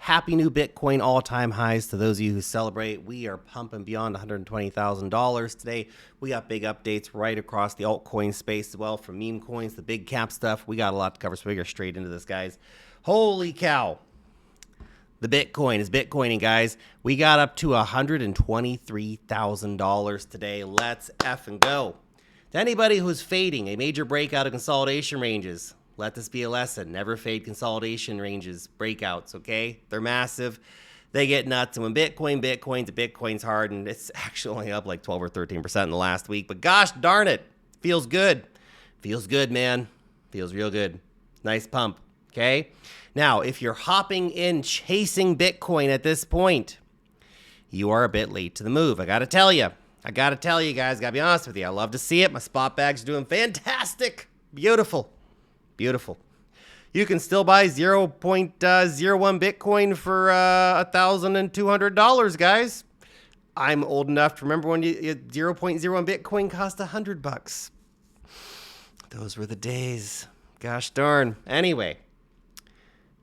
Happy new Bitcoin all-time highs to those of you who celebrate. We are pumping beyond $120,000 today. We got big updates right across the altcoin space as well, from meme coins, the big cap stuff. We got a lot to cover, so we get straight into this, guys. Holy cow. The Bitcoin is Bitcoining, guys. We got up to $123,000 today. Let's effing go. To anybody who's fading a major breakout of consolidation ranges, let this be a lesson. Never fade consolidation ranges, breakouts, okay? They're massive. They get nuts. And when Bitcoin's hard, and it's actually only up like 12 or 13% in the last week. But gosh darn it, feels good. Feels good, man. Feels real good. Nice pump, okay? Now, if you're hopping in chasing Bitcoin at this point, you are a bit late to the move. I got to tell you. Guys. Got to be honest with you. I love to see it. My spot bag's doing fantastic. Beautiful. Beautiful. You can still buy 0.01 Bitcoin for $1,200, guys. I'm old enough to remember when 0.01 Bitcoin cost $100. Those were the days. Gosh darn. Anyway,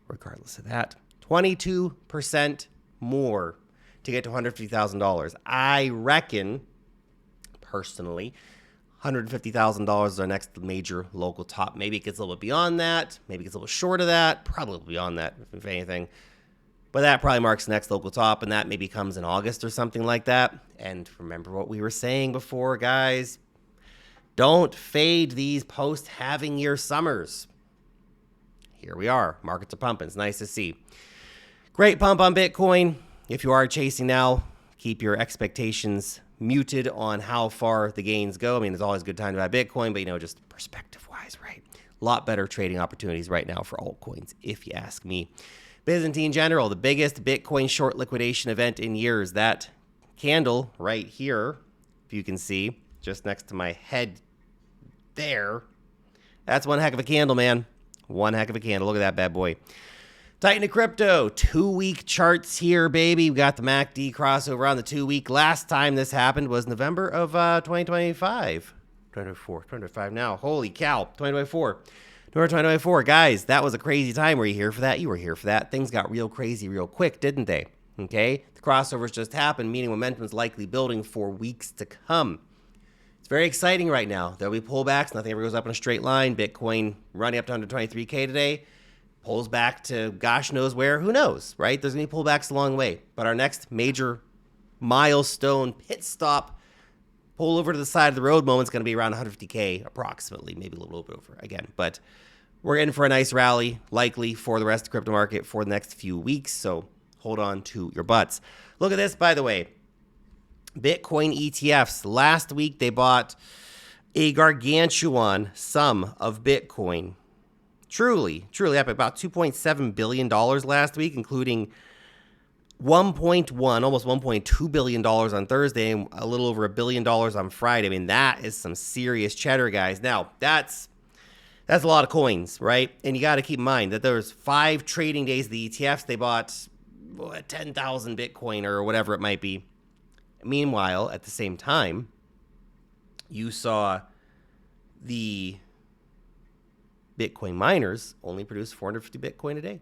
regardless of that, 22% more to get to $150,000. I reckon, personally, $150,000 is our next major local top. Maybe it gets a little bit beyond that. Maybe it gets a little short of that. Probably beyond that, if anything. But that probably marks the next local top, and that maybe comes in August or something like that. And remember what we were saying before, guys. Don't fade these post-halving year summers. Here we are. Markets are pumping. It's nice to see. Great pump on Bitcoin. If you are chasing now, keep your expectations muted on how far the gains go. I mean, it's always a good time to buy Bitcoin, but, just perspective-wise, right? A lot better trading opportunities right now for altcoins, if you ask me. Byzantine General, the biggest Bitcoin short liquidation event in years. That candle right here, if you can see, just next to my head there, that's one heck of a candle, man. One heck of a candle. Look at that bad boy. Titan to crypto, 2-week charts here, baby. We got the MACD crossover on the 2-week. Last time this happened was November of 2025. 2025 now. Holy cow, 2024. November 2024. Guys, that was a crazy time. Were you here for that? You were here for that. Things got real crazy real quick, didn't they? Okay? The crossovers just happened, meaning momentum is likely building for weeks to come. It's very exciting right now. There'll be pullbacks. Nothing ever goes up in a straight line. Bitcoin running up to 123K today. Pulls back to gosh knows where, who knows, right? There's going to be pullbacks along the way. But our next major milestone pit stop, pull over to the side of the road moment is going to be around 150K approximately, maybe a little bit over again. But we're in for a nice rally, likely for the rest of the crypto market for the next few weeks. So hold on to your butts. Look at this, by the way. Bitcoin ETFs. Last week, they bought a gargantuan sum of Bitcoin. Truly up about $2.7 billion last week, including almost $1.2 billion on Thursday and a little over $1 billion on Friday. I mean, that is some serious cheddar, guys. Now, that's a lot of coins, right? And you got to keep in mind that there's 5 trading days of the ETFs. They bought 10,000 Bitcoin or whatever it might be. Meanwhile, at the same time, you saw the Bitcoin miners only produce 450 Bitcoin a day.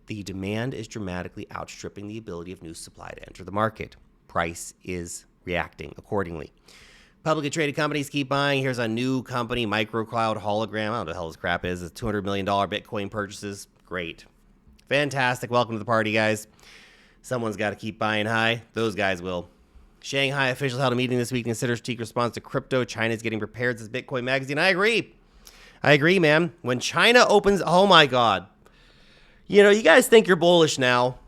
The demand is dramatically outstripping the ability of new supply to enter the market. Price is reacting accordingly. Publicly traded companies keep buying. Here's a new company, Microcloud Hologram. I don't know what the hell this crap is. It's $200 million Bitcoin purchases. Great. Fantastic. Welcome to the party, guys. Someone's got to keep buying high. Those guys will. Shanghai officials held a meeting this week to consider strategic response to crypto. China's getting prepared, says Bitcoin Magazine. I agree, man. When China opens, oh my God. You guys think you're bullish now.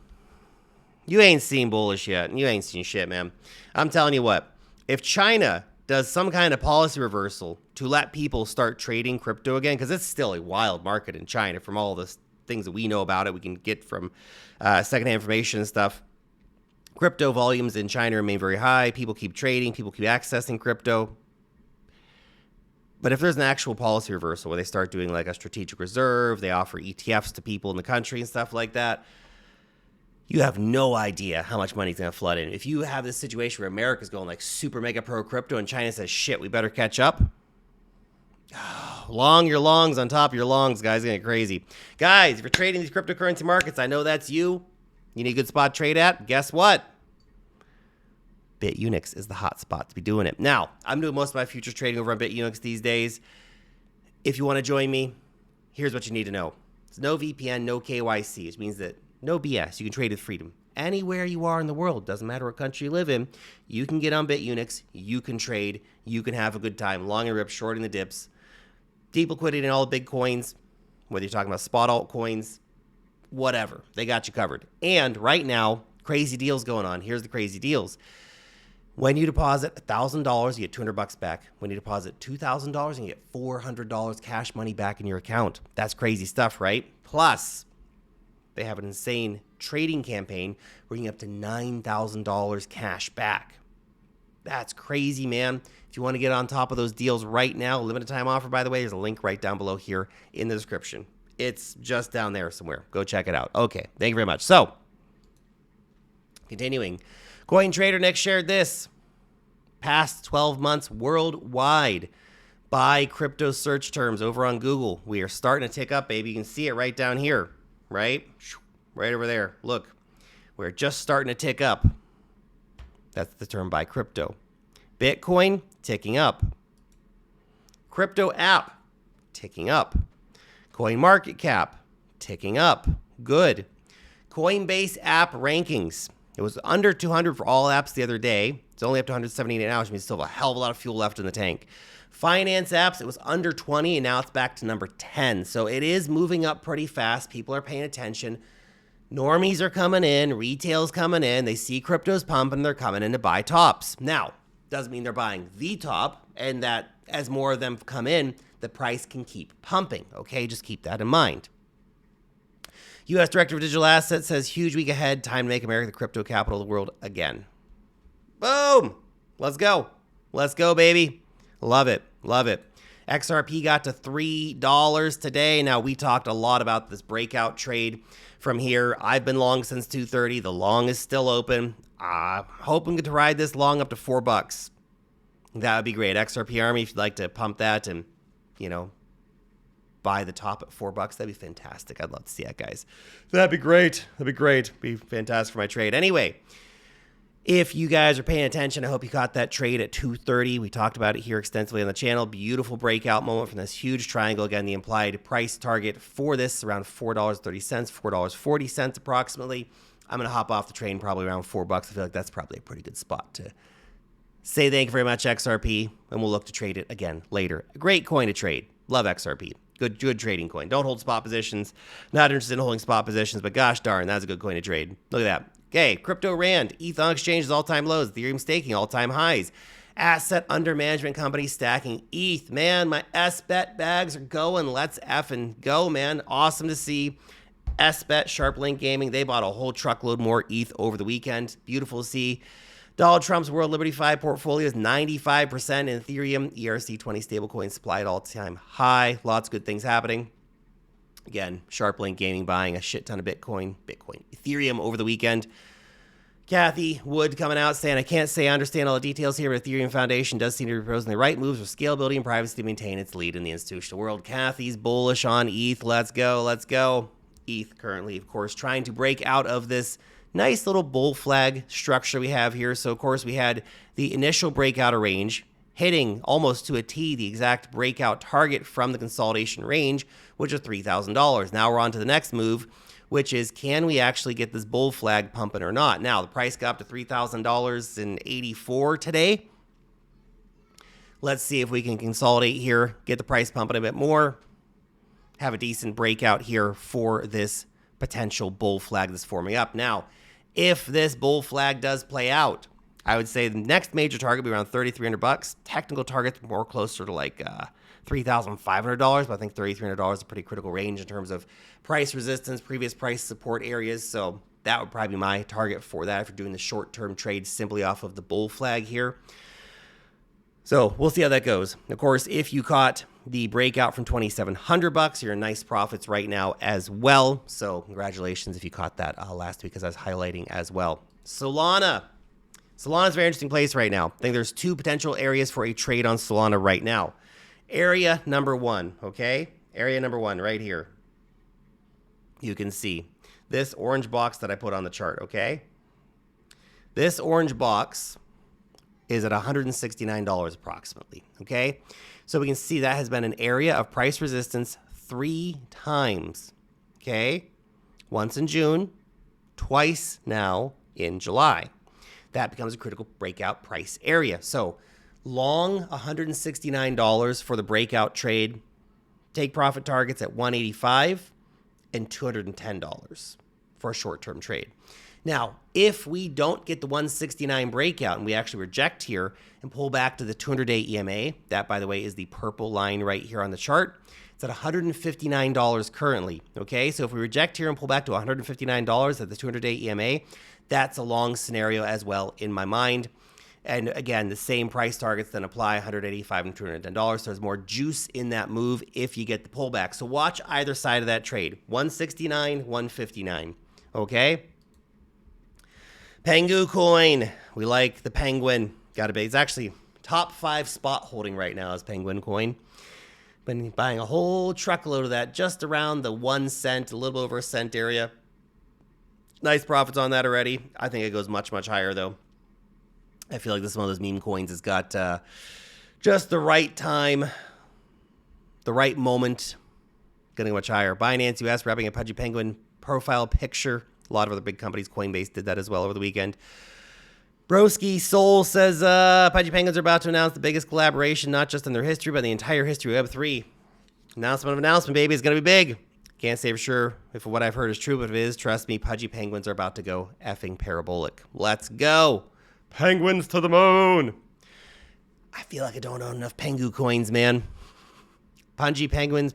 You ain't seen bullish yet. You ain't seen shit, man. I'm telling you what. If China does some kind of policy reversal to let people start trading crypto again, because it's still a wild market in China from all the things that we know about it, we can get from secondhand information and stuff. Crypto volumes in China remain very high. People keep trading. People keep accessing crypto. But if there's an actual policy reversal where they start doing like a strategic reserve, they offer ETFs to people in the country and stuff like that, you have no idea how much money is going to flood in. If you have this situation where America's going like super mega pro crypto and China says, shit, we better catch up, Long your longs on top of your longs, guys. It's gonna get crazy. Guys, if you're trading these cryptocurrency markets, I know that's you. You need a good spot to trade at. Guess what? Bitunix is the hot spot to be doing it. Now, I'm doing most of my futures trading over on Bitunix these days. If you want to join me, here's what you need to know. It's no VPN, no KYC, which means that no BS. You can trade with freedom. Anywhere you are in the world, doesn't matter what country you live in, you can get on Bitunix, you can trade, you can have a good time, long and rips, shorting the dips, deep liquidity in all the big coins, whether you're talking about spot altcoins, whatever. They got you covered. And right now, crazy deals going on. Here's the crazy deals. When you deposit $1,000, you get $200 back. When you deposit $2,000, you get $400 cash money back in your account. That's crazy stuff, right? Plus, they have an insane trading campaign where you can get up to $9,000 cash back. That's crazy, man. If you want to get on top of those deals right now, limited time offer, by the way, there's a link right down below here in the description. It's just down there somewhere. Go check it out. Okay, thank you very much. So, continuing. Coin Trader Nick shared this. Past 12 months worldwide. Buy crypto search terms over on Google. We are starting to tick up, baby. You can see it right down here, right? Right over there. Look, we're just starting to tick up. That's the term buy crypto. Bitcoin, ticking up. Crypto app, ticking up. Coin market cap, ticking up. Good. Coinbase app rankings. It was under 200 for all apps the other day. It's only up to 178 now, which means still have a hell of a lot of fuel left in the tank. Finance apps, it was under 20, and now it's back to number 10. So it is moving up pretty fast. People are paying attention. Normies are coming in. Retail's coming in. They see crypto's pumping. They're coming in to buy tops. Now, doesn't mean they're buying the top, and that as more of them come in, the price can keep pumping. Okay, just keep that in mind. U.S. Director of Digital Assets says, huge week ahead. Time to make America the crypto capital of the world again. Boom. Let's go. Let's go, baby. Love it. Love it. XRP got to $3 today. Now, we talked a lot about this breakout trade from here. I've been long since 2:30. The long is still open. Hoping to ride this long up to $4. That would be great. XRP Army, if you'd like to pump that and, you know, buy the top at $4, that'd be fantastic. I'd love to see that, guys. That'd be great. That'd be great. Be fantastic for my trade. Anyway, if you guys are paying attention, I hope you caught that trade at 2:30. We talked about it here extensively on the channel. Beautiful breakout moment from this huge triangle. Again, the implied price target for this is around $4.30, $4.40 approximately. I'm going to hop off the train probably around $4. I feel like that's probably a pretty good spot to say thank you very much, XRP, and we'll look to trade it again later. A great coin to trade. Love XRP. Good trading coin. Don't hold spot positions. Not interested in holding spot positions, but gosh darn, that's a good coin to trade. Look at that. Okay, crypto rand. ETH on exchanges all-time lows. Ethereum staking all-time highs. Asset under management companies stacking ETH. Man, my SBET bags are going. Let's effing go, man. Awesome to see. SBET, SharpLink Gaming, they bought a whole truckload more ETH over the weekend. Beautiful to see. Donald Trump's World Liberty 5 portfolio is 95% in Ethereum. ERC20 stablecoin supply at all-time high. Lots of good things happening. Again, SharpLink Gaming buying a shit ton of Bitcoin, Ethereum over the weekend. Kathy Wood coming out saying, I can't say I understand all the details here, but Ethereum Foundation does seem to be proposing the right moves for scalability and privacy to maintain its lead in the institutional world. Kathy's bullish on ETH. Let's go. Let's go. ETH currently, of course, trying to break out of this nice little bull flag structure we have here. So, of course, we had the initial breakout of range, hitting almost to a T the exact breakout target from the consolidation range, which is $3,000. Now we're on to the next move, which is, can we actually get this bull flag pumping or not? Now, the price got up to $3,000.84 today. Let's see if we can consolidate here, get the price pumping a bit more, have a decent breakout here for this potential bull flag that's forming up. Now, if this bull flag does play out, I would say the next major target would be around $3,300. Technical targets more closer to like $3,500, but I think $3,300 is a pretty critical range in terms of price resistance, previous price support areas. So that would probably be my target for that if you're doing the short-term trade simply off of the bull flag here. So we'll see how that goes. Of course, if you caught the breakout from $2,700, you're in nice profits right now as well. So congratulations if you caught that last week, as I was highlighting as well. Solana. Solana's a very interesting place right now. I think there's two potential areas for a trade on Solana right now. Area number 1, okay? Area number 1 right here. You can see this orange box that I put on the chart, okay? This orange box is at $169 approximately, okay? So we can see that has been an area of price resistance 3 times, okay? Once in June, twice now in July. That becomes a critical breakout price area. So long $169 for the breakout trade. Take profit targets at $185 and $210 for a short-term trade. Now, if we don't get the 169 breakout and we actually reject here and pull back to the 200-day EMA, that, by the way, is the purple line right here on the chart. It's at $159 currently, okay? So if we reject here and pull back to $159 at the 200-day EMA, that's a long scenario as well in my mind. And again, the same price targets then apply, $185 and $210. So there's more juice in that move if you get the pullback. So watch either side of that trade, 169, 159, okay? Pangu coin. We like the penguin. Got to be. It's actually top 5 spot holding right now is Penguin coin. Been buying a whole truckload of that just around the 1 cent, a little over a cent area. Nice profits on that already. I think it goes much, much higher though. I feel like this is one of those meme coins has got just the right time, the right moment, getting much higher. Binance US wrapping a Pudgy Penguin profile picture. A lot of other big companies, Coinbase did that as well over the weekend. Broski Soul says Pudgy Penguins are about to announce the biggest collaboration, not just in their history, but in the entire history of Web3. Announcement of announcement, baby, is going to be big. Can't say for sure if what I've heard is true, but if it is, trust me, Pudgy Penguins are about to go effing parabolic. Let's go. Penguins to the moon. I feel like I don't own enough Pangu coins, man. Pudgy Penguins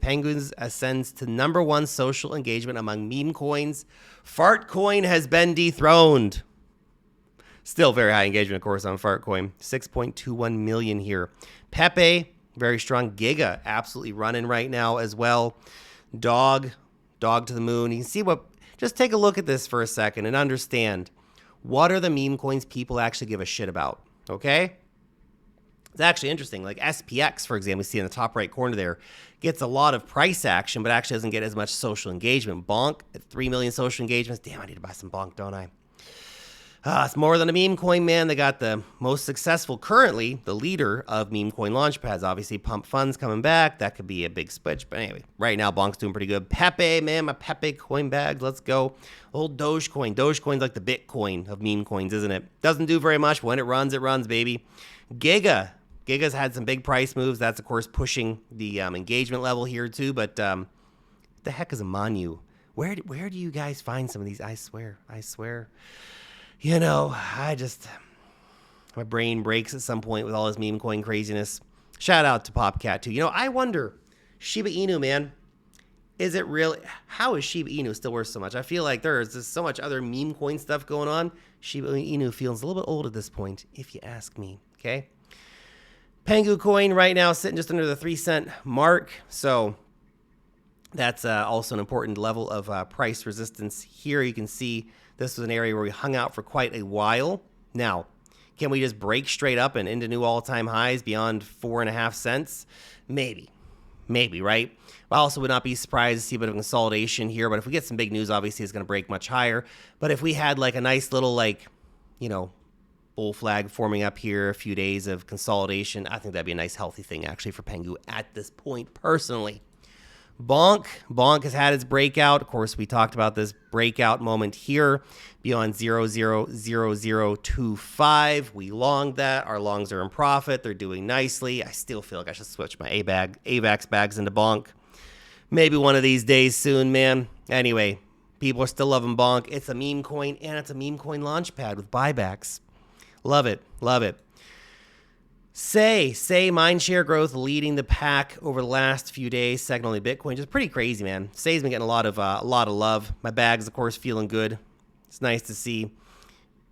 ascends to #1 social engagement among meme coins. Fart coin has been dethroned. Still very high engagement, of course, on Fart coin. 6.21 million here. Pepe, very strong. Giga, absolutely running right now as well. Dog to the moon. You can see just take a look at this for a second and understand what are the meme coins people actually give a shit about, okay? It's actually interesting. Like SPX, for example, we see in the top right corner there, gets a lot of price action, but actually doesn't get as much social engagement. Bonk at 3 million social engagements. Damn, I need to buy some Bonk, don't I? It's more than a meme coin, man. They got the most successful, currently, the leader of meme coin launchpads. Obviously, Pump Funds coming back. That could be a big switch. But anyway, right now, Bonk's doing pretty good. Pepe, man, my Pepe coin bag. Let's go. Old Dogecoin. Dogecoin's like the Bitcoin of meme coins, isn't it? Doesn't do very much. But when it runs, baby. Giga's had some big price moves. That's, of course, pushing the engagement level here, too. But the heck is a Manu? Where do you guys find some of these? I swear. You know, my brain breaks at some point with all this meme coin craziness. Shout out to Popcat, too. You know, I wonder, Shiba Inu, man, is it really, how is Shiba Inu still worth so much? I feel like there is just so much other meme coin stuff going on. Shiba Inu feels a little bit old at this point, if you ask me, okay? Pangu coin right now sitting just under the 3 cent mark. So that's also an important level of price resistance. Here you can see this was an area where we hung out for quite a while. Now, can we just break straight up and into new all-time highs beyond 4.5 cents? Maybe, right? I also would not be surprised to see a bit of consolidation here, but if we get some big news, obviously it's going to break much higher. But if we had like a nice little bull flag forming up here, a few days of consolidation, I think that'd be a nice healthy thing actually for Pangu at this point personally. Bonk has had its breakout. Of course, we talked about this breakout moment here beyond 0.0025. We longed that. Our longs are in profit. They're doing nicely. I still feel like I should switch my AVAX bags into Bonk. Maybe one of these days soon, man. Anyway, people are still loving Bonk. It's a meme coin, and it's a meme coin launchpad with buybacks. Love it. Say mindshare growth leading the pack over the last few days. Second only Bitcoin, just pretty crazy, man. Say's been getting a lot of love. My bag's of course feeling good. It's nice to see.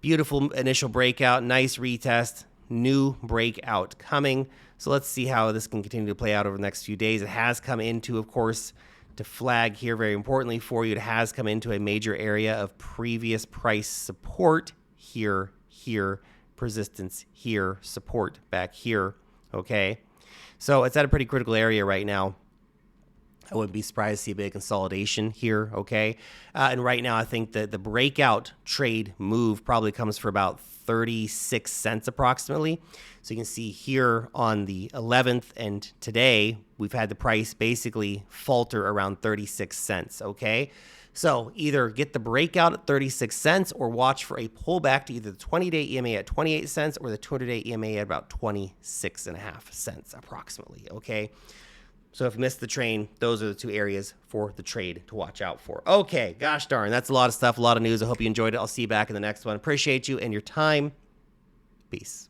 Beautiful initial breakout, nice retest, new breakout coming. So let's see how this can continue to play out over the next few days. It has come into, of course, to flag here very importantly for you. It has come into a major area of previous price support here. Resistance here, support back here, okay? So it's at a pretty critical area right now. I wouldn't be surprised to see a big consolidation here, okay? And right now, I think that the breakout trade move probably comes for about 36 cents approximately. So you can see here on the 11th and today, we've had the price basically falter around 36 cents, okay? So either get the breakout at 36 cents or watch for a pullback to either the 20-day EMA at 28 cents or the 200-day EMA at about 26.5 cents approximately, okay? So if you missed the train, those are the two areas for the trade to watch out for. Okay, gosh darn, that's a lot of stuff, a lot of news. I hope you enjoyed it. I'll see you back in the next one. Appreciate you and your time. Peace.